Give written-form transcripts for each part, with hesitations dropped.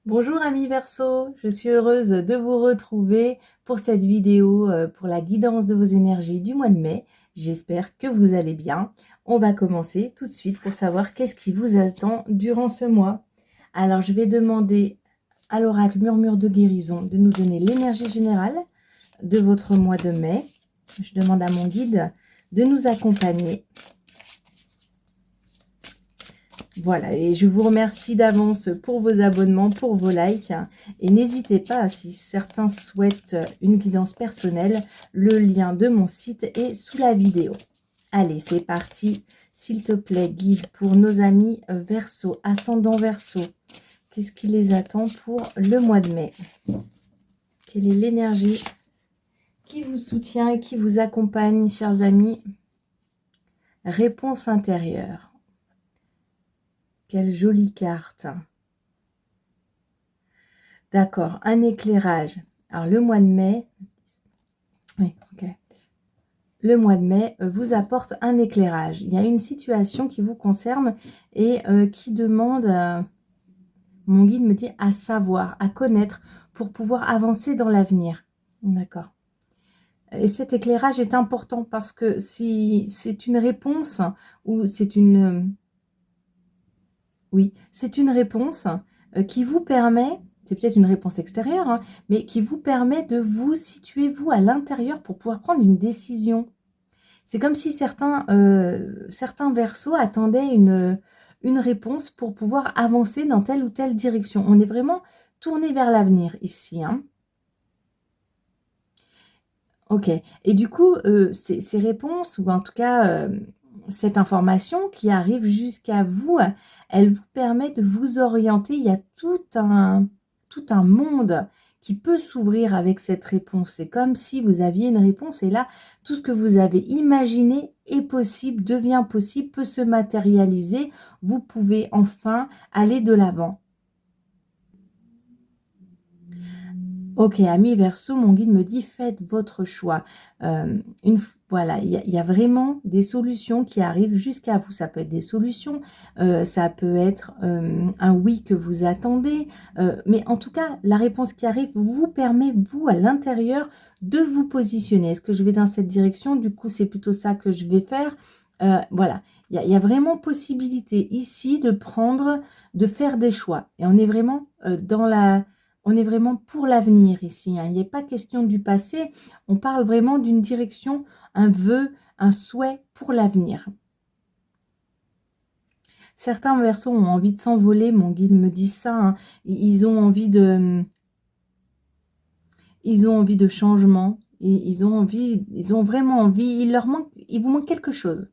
Bonjour amis Verseau, je suis heureuse de vous retrouver pour cette vidéo pour la guidance de vos énergies du mois de mai. J'espère que vous allez bien. On va commencer tout de suite pour savoir qu'est-ce qui vous attend durant ce mois. Alors je vais demander à l'oracle Murmure de guérison de nous donner l'énergie générale de votre mois de mai. Je demande à mon guide de nous accompagner. Voilà, et je vous remercie d'avance pour vos abonnements, pour vos likes. Et n'hésitez pas, si certains souhaitent une guidance personnelle, le lien de mon site est sous la vidéo. Allez, c'est parti. S'il te plaît, guide pour nos amis Verseau, ascendant Verseau. Qu'est-ce qui les attend pour le mois de mai? Quelle est l'énergie qui vous soutient et qui vous accompagne, chers amis? Réponse intérieure. Quelle jolie carte. D'accord, un éclairage. Alors, le mois de mai, oui, ok. Le mois de mai vous apporte un éclairage. Il y a une situation qui vous concerne et qui demande, mon guide me dit, à savoir, à connaître pour pouvoir avancer dans l'avenir. D'accord. Et cet éclairage est important parce que si c'est une réponse ou c'est une... oui, c'est une réponse qui vous permet, c'est peut-être une réponse extérieure, hein, mais qui vous permet de vous situer, vous, à l'intérieur pour pouvoir prendre une décision. C'est comme si certains Verseaux attendaient une réponse pour pouvoir avancer dans telle ou telle direction. On est vraiment tourné vers l'avenir ici. Hein. Ok. Et du coup, ces réponses, ou en tout cas cette information qui arrive jusqu'à vous, elle vous permet de vous orienter. Il y a tout un monde qui peut s'ouvrir avec cette réponse. C'est comme si vous aviez une réponse et là, tout ce que vous avez imaginé est possible, devient possible, peut se matérialiser. Vous pouvez enfin aller de l'avant. Ok, ami Verseau, mon guide me dit, faites votre choix. Voilà, il y a vraiment des solutions qui arrivent jusqu'à vous. Ça peut être des solutions, ça peut être un oui que vous attendez. Mais en tout cas, la réponse qui arrive vous permet, vous, à l'intérieur, de vous positionner. Est-ce que je vais dans cette direction? Du coup, c'est plutôt ça que je vais faire. Voilà, il y a vraiment possibilité ici de prendre, de faire des choix. Et on est vraiment on est vraiment pour l'avenir ici. Hein. Il n'est pas question du passé. On parle vraiment d'une direction, un vœu, un souhait pour l'avenir. Certains Verseaux ont envie de s'envoler. Mon guide me dit ça. Hein. Ils ont envie de changement. Ils ont vraiment envie. Il vous manque quelque chose.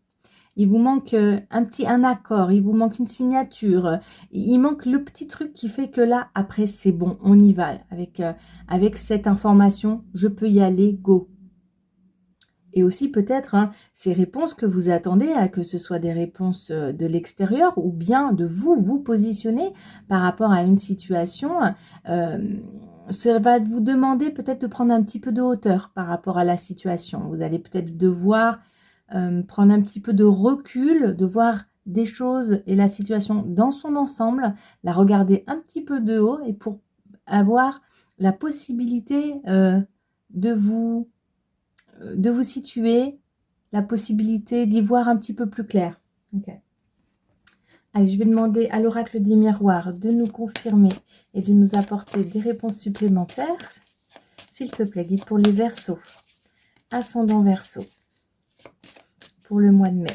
Il vous manque un accord, il vous manque une signature, il manque le petit truc qui fait que là, après, c'est bon, on y va. Avec cette information, je peux y aller, go. Et aussi peut-être ces réponses que vous attendez, que ce soit des réponses de l'extérieur ou bien de vous positionner par rapport à une situation. Ça va vous demander peut-être de prendre un petit peu de hauteur par rapport à la situation. Vous allez peut-être devoir prendre un petit peu de recul, de voir des choses et la situation dans son ensemble, la regarder un petit peu de haut et pour avoir la possibilité de vous situer, la possibilité d'y voir un petit peu plus clair. Okay. Allez, je vais demander à l'oracle des miroirs de nous confirmer et de nous apporter des réponses supplémentaires. S'il te plaît, guide pour les Verseaux, ascendant Verseau, pour le mois de mai.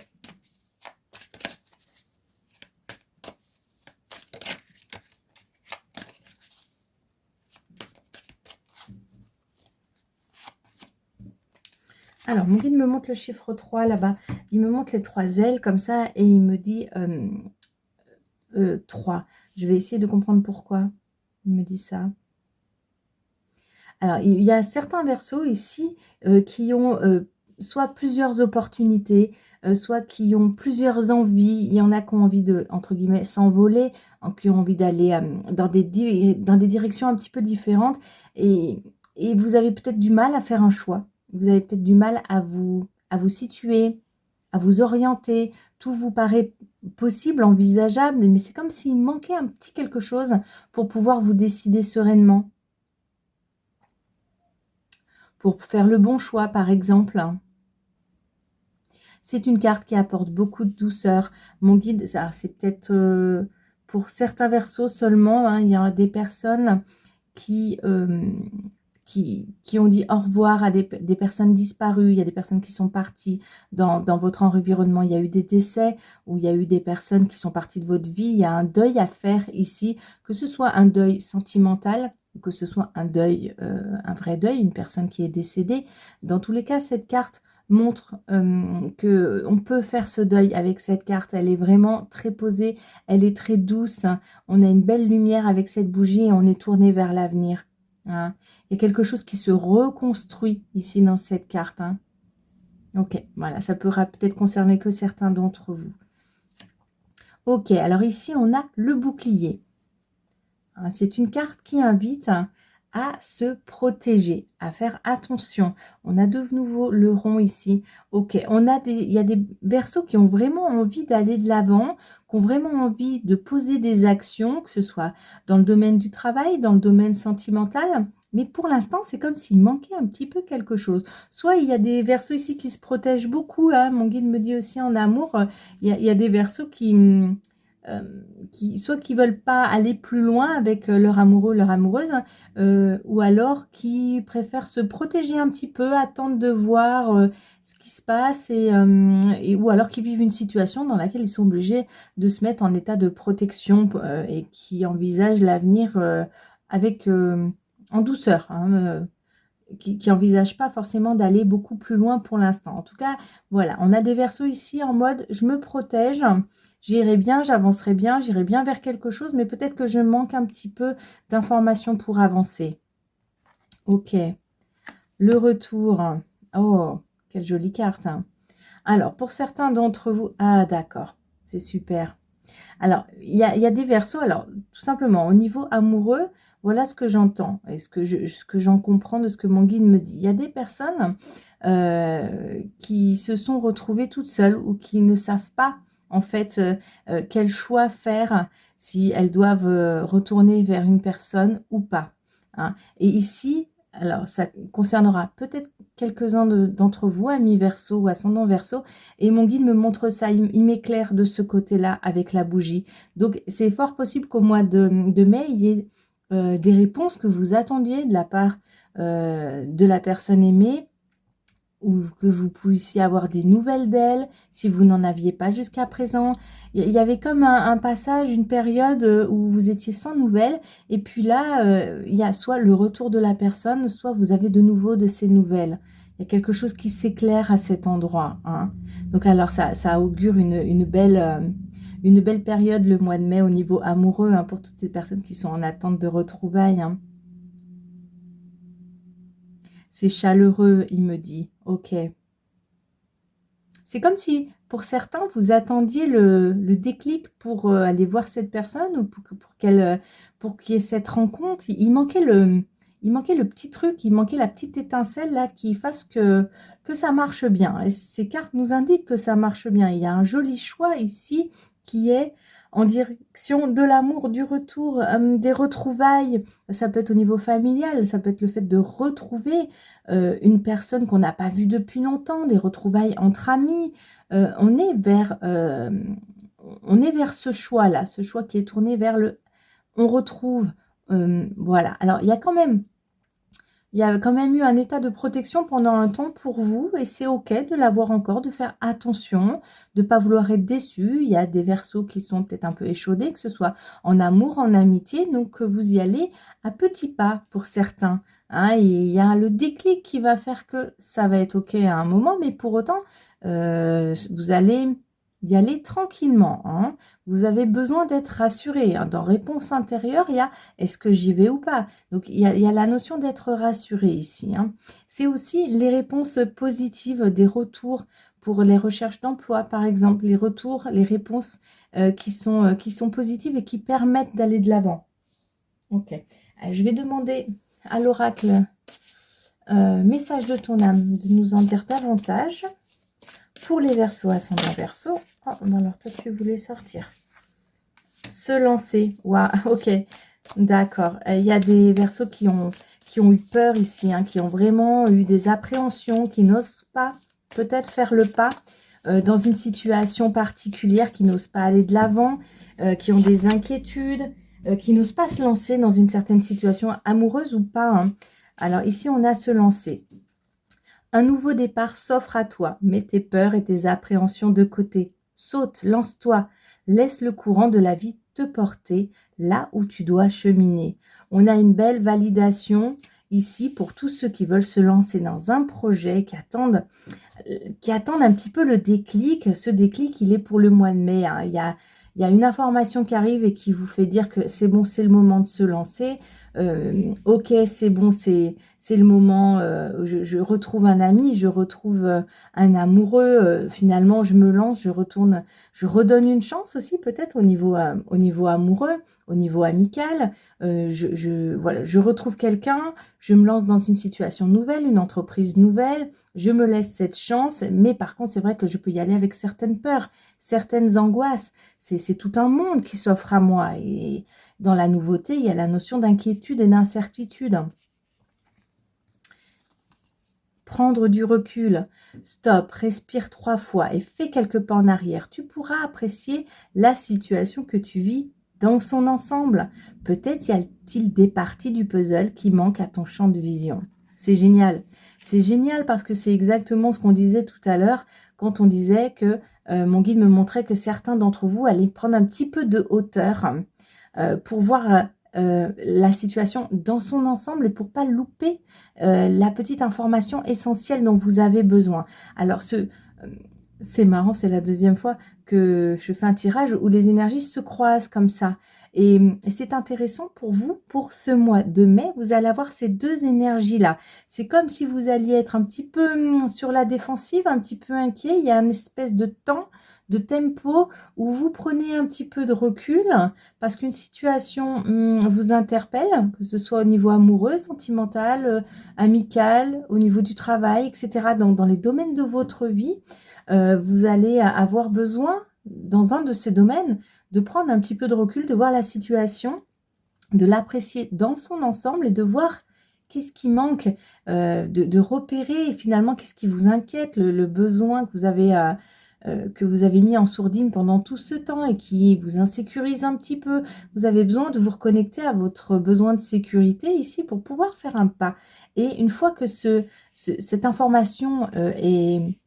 Alors, mon guide me montre le chiffre 3 là-bas. Il me montre les 3 ailes comme ça et il me dit 3. Je vais essayer de comprendre pourquoi il me dit ça. Alors, il y a certains Verseaux ici qui ont soit plusieurs opportunités, soit qui ont plusieurs envies. Il y en a qui ont envie de, entre guillemets, s'envoler, qui ont envie d'aller dans des directions un petit peu différentes. Et vous avez peut-être du mal à faire un choix. Vous avez peut-être du mal à vous situer, à vous orienter. Tout vous paraît possible, envisageable, mais c'est comme s'il manquait un petit quelque chose pour pouvoir vous décider sereinement. Pour faire le bon choix, par exemple. C'est une carte qui apporte beaucoup de douceur. Mon guide, c'est peut-être pour certains versos seulement, hein, il y a des personnes qui ont dit au revoir à des personnes disparues. Il y a des personnes qui sont parties dans votre environnement. Il y a eu des décès ou il y a eu des personnes qui sont parties de votre vie. Il y a un deuil à faire ici, que ce soit un deuil sentimental, que ce soit un deuil, un vrai deuil, une personne qui est décédée. Dans tous les cas, cette carte montre que on peut faire ce deuil avec cette carte. Elle est vraiment très posée, elle est très douce. On a une belle lumière avec cette bougie et on est tourné vers l'avenir. Hein. Il y a quelque chose qui se reconstruit ici dans cette carte. Hein. Ok, voilà, ça pourra peut-être concerner que certains d'entre vous. Ok, alors ici on a le bouclier. Hein, c'est une carte qui invite à se protéger, à faire attention. On a de nouveau le rond ici. Ok, il y a des versos qui ont vraiment envie d'aller de l'avant, qui ont vraiment envie de poser des actions, que ce soit dans le domaine du travail, dans le domaine sentimental. Mais pour l'instant, c'est comme s'il manquait un petit peu quelque chose. Soit il y a des versos ici qui se protègent beaucoup. Hein, mon guide me dit aussi en amour, il y a des versos euh, soit qui veulent pas aller plus loin avec leur amoureux, leur amoureuse, ou alors qui préfèrent se protéger un petit peu, attendre de voir ce qui se passe, ou alors qui vivent une situation dans laquelle ils sont obligés de se mettre en état de protection et qui envisagent l'avenir avec en douceur, hein, qui n'envisagent pas forcément d'aller beaucoup plus loin pour l'instant. En tout cas, voilà, on a des versos ici en mode je me protège, j'irai bien, j'avancerai bien, j'irai bien vers quelque chose, mais peut-être que je manque un petit peu d'informations pour avancer. Ok, le retour. Oh, quelle jolie carte. Alors, pour certains d'entre vous, ah d'accord, c'est super. Alors, il y a des versos, alors tout simplement, au niveau amoureux, voilà ce que j'entends et ce que j'en comprends de ce que mon guide me dit. Il y a des personnes qui se sont retrouvées toutes seules ou qui ne savent pas en fait quel choix faire, si elles doivent retourner vers une personne ou pas. Hein. Et ici, alors ça concernera peut-être quelques-uns d'entre vous, amis Verseau ou ascendant Verseau, et mon guide me montre ça, il m'éclaire de ce côté-là avec la bougie. Donc c'est fort possible qu'au mois de mai, il y ait des réponses que vous attendiez de la part de la personne aimée, ou que vous puissiez avoir des nouvelles d'elle, si vous n'en aviez pas jusqu'à présent. Il y avait comme un passage, une période où vous étiez sans nouvelles, et puis là, il y a soit le retour de la personne, soit vous avez de nouveau de ces nouvelles. Il y a quelque chose qui s'éclaire à cet endroit. Hein. Donc alors, ça augure une belle période, le mois de mai, au niveau amoureux, hein, pour toutes ces personnes qui sont en attente de retrouvailles. Hein. C'est chaleureux, il me dit. Ok. C'est comme si, pour certains, vous attendiez le déclic pour aller voir cette personne ou pour qu'il y ait cette rencontre. Il manquait le petit truc, il manquait la petite étincelle là qui fasse que ça marche bien. Et ces cartes nous indiquent que ça marche bien. Il y a un joli choix ici qui est en direction de l'amour, du retour, des retrouvailles. Ça peut être au niveau familial, ça peut être le fait de retrouver une personne qu'on n'a pas vue depuis longtemps, des retrouvailles entre amis. On est vers ce choix-là, ce choix qui est tourné vers le on retrouve. Voilà. Alors, il y a quand même eu un état de protection pendant un temps pour vous et c'est OK de l'avoir encore, de faire attention, de ne pas vouloir être déçu. Il y a des versos qui sont peut-être un peu échaudés, que ce soit en amour, en amitié, donc vous y allez à petits pas pour certains. Hein, et il y a le déclic qui va faire que ça va être OK à un moment, mais pour autant, vous allez y aller tranquillement. Hein. Vous avez besoin d'être rassuré. Hein. Dans réponse intérieure, il y a est-ce que j'y vais ou pas? Donc, il y a la notion d'être rassuré ici. Hein. C'est aussi les réponses positives, des retours pour les recherches d'emploi, par exemple, les retours, les réponses qui sont positives et qui permettent d'aller de l'avant. Ok. Je vais demander à l'oracle message de ton âme de nous en dire davantage Pour les Verseaux, ascendant Verseau. Oh, alors toi, tu voulais sortir. Se lancer. Waouh, ok. D'accord. Il y a des Verseaux qui ont eu peur ici, hein, qui ont vraiment eu des appréhensions, qui n'osent pas peut-être faire le pas dans une situation particulière, qui n'osent pas aller de l'avant, qui ont des inquiétudes, qui n'osent pas se lancer dans une certaine situation amoureuse ou pas. Hein. Alors ici, on a se lancer. Un nouveau départ s'offre à toi. Mets tes peurs et tes appréhensions de côté. Saute, lance-toi. Laisse le courant de la vie te porter là où tu dois cheminer. On a une belle validation ici pour tous ceux qui veulent se lancer dans un projet, qui attendent un petit peu le déclic. Ce déclic, il est pour le mois de mai. Hein. Il y a une information qui arrive et qui vous fait dire que c'est bon, c'est le moment de se lancer. Ok, c'est bon, c'est le moment, je retrouve un ami, je retrouve un amoureux, finalement je me lance, je redonne une chance aussi peut-être au niveau amoureux, au niveau amical, voilà, je retrouve quelqu'un, je me lance dans une situation nouvelle, une entreprise nouvelle, je me laisse cette chance, mais par contre c'est vrai que je peux y aller avec certaines peurs, certaines angoisses, c'est tout un monde qui s'offre à moi et dans la nouveauté, il y a la notion d'inquiétude et d'incertitude. Prendre du recul, stop, respire 3 fois et fais quelques pas en arrière. Tu pourras apprécier la situation que tu vis dans son ensemble. Peut-être y a-t-il des parties du puzzle qui manquent à ton champ de vision. C'est génial. C'est génial parce que c'est exactement ce qu'on disait tout à l'heure quand on disait que mon guide me montrait que certains d'entre vous allaient prendre un petit peu de hauteur pour voir la situation dans son ensemble et pour pas louper la petite information essentielle dont vous avez besoin. Alors, c'est marrant, c'est la deuxième fois que je fais un tirage où les énergies se croisent comme ça. Et c'est intéressant pour vous, pour ce mois de mai, vous allez avoir ces deux énergies-là. C'est comme si vous alliez être un petit peu sur la défensive, un petit peu inquiet. Il y a une espèce de temps, de tempo où vous prenez un petit peu de recul parce qu'une situation vous interpelle, que ce soit au niveau amoureux, sentimental, amical, au niveau du travail, etc. Donc, dans les domaines de votre vie, vous allez avoir besoin, dans un de ces domaines, de prendre un petit peu de recul, de voir la situation, de l'apprécier dans son ensemble et de voir qu'est-ce qui manque, de repérer finalement qu'est-ce qui vous inquiète, le besoin que vous avez mis en sourdine pendant tout ce temps et qui vous insécurise un petit peu. Vous avez besoin de vous reconnecter à votre besoin de sécurité ici pour pouvoir faire un pas. Et une fois que cette information est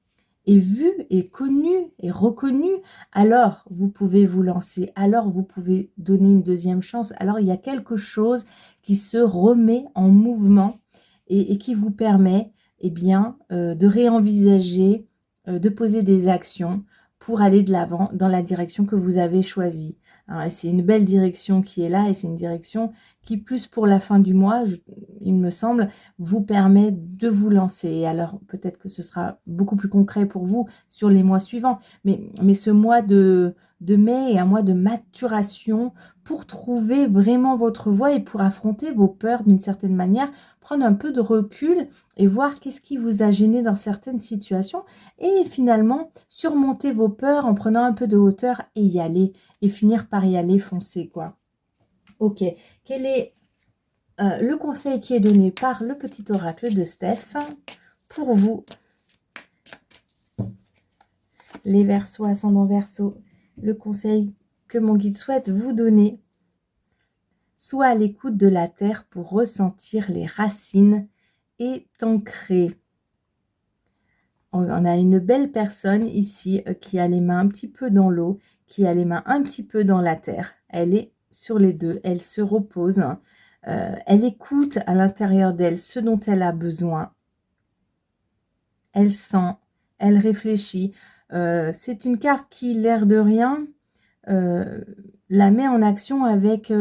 vue, est connue, est reconnue, alors vous pouvez vous lancer, alors vous pouvez donner une deuxième chance, alors il y a quelque chose qui se remet en mouvement et qui vous permet eh bien, de réenvisager, de poser des actions pour aller de l'avant dans la direction que vous avez choisie. Hein, et c'est une belle direction qui est là et c'est une direction qui, plus pour la fin du mois, il me semble, vous permet de vous lancer. Et alors, peut-être que ce sera beaucoup plus concret pour vous sur les mois suivants. Mais ce mois de mai est un mois de maturation pour trouver vraiment votre voie et pour affronter vos peurs d'une certaine manière, prendre un peu de recul et voir qu'est-ce qui vous a gêné dans certaines situations et finalement surmonter vos peurs en prenant un peu de hauteur et y aller et finir par y aller, foncer quoi. Ok, quel est le conseil qui est donné par le petit oracle de Steph pour vous, les Verseaux, ascendant Verseau, le conseil que mon guide souhaite vous donner. Sois à l'écoute de la terre pour ressentir les racines et t'ancrer. On a une belle personne ici qui a les mains un petit peu dans l'eau, qui a les mains un petit peu dans la terre. Elle est sur les deux, elle se repose, elle écoute à l'intérieur d'elle ce dont elle a besoin. Elle sent, elle réfléchit. C'est une carte qui, l'air de rien, la met en action avec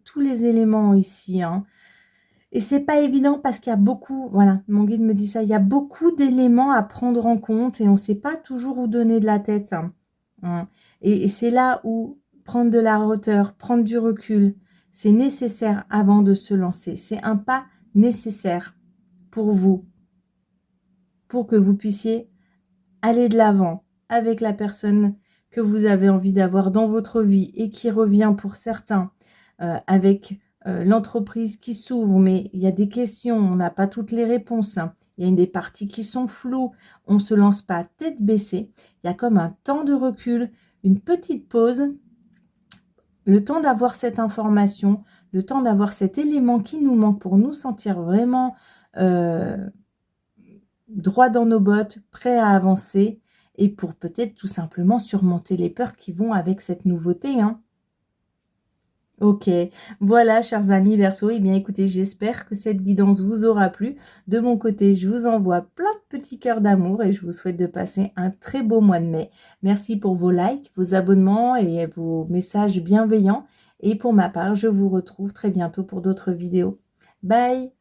tous les éléments ici. Hein. Et c'est pas évident parce qu'il y a beaucoup, voilà, mon guide me dit ça, il y a beaucoup d'éléments à prendre en compte et on ne sait pas toujours où donner de la tête. Hein. Et c'est là où prendre de la hauteur, prendre du recul, c'est nécessaire avant de se lancer. C'est un pas nécessaire pour vous, pour que vous puissiez aller de l'avant avec la personne que vous avez envie d'avoir dans votre vie et qui revient pour certains avec l'entreprise qui s'ouvre, mais il y a des questions, on n'a pas toutes les réponses, hein. Il y a des parties qui sont floues, on ne se lance pas tête baissée. Il y a comme un temps de recul, une petite pause, le temps d'avoir cette information, le temps d'avoir cet élément qui nous manque pour nous sentir vraiment droit dans nos bottes, prêts à avancer et pour peut-être tout simplement surmonter les peurs qui vont avec cette nouveauté, hein. Ok, voilà chers amis Verseau, eh bien écoutez, j'espère que cette guidance vous aura plu. De mon côté, je vous envoie plein de petits cœurs d'amour et je vous souhaite de passer un très beau mois de mai. Merci pour vos likes, vos abonnements et vos messages bienveillants. Et pour ma part, je vous retrouve très bientôt pour d'autres vidéos. Bye!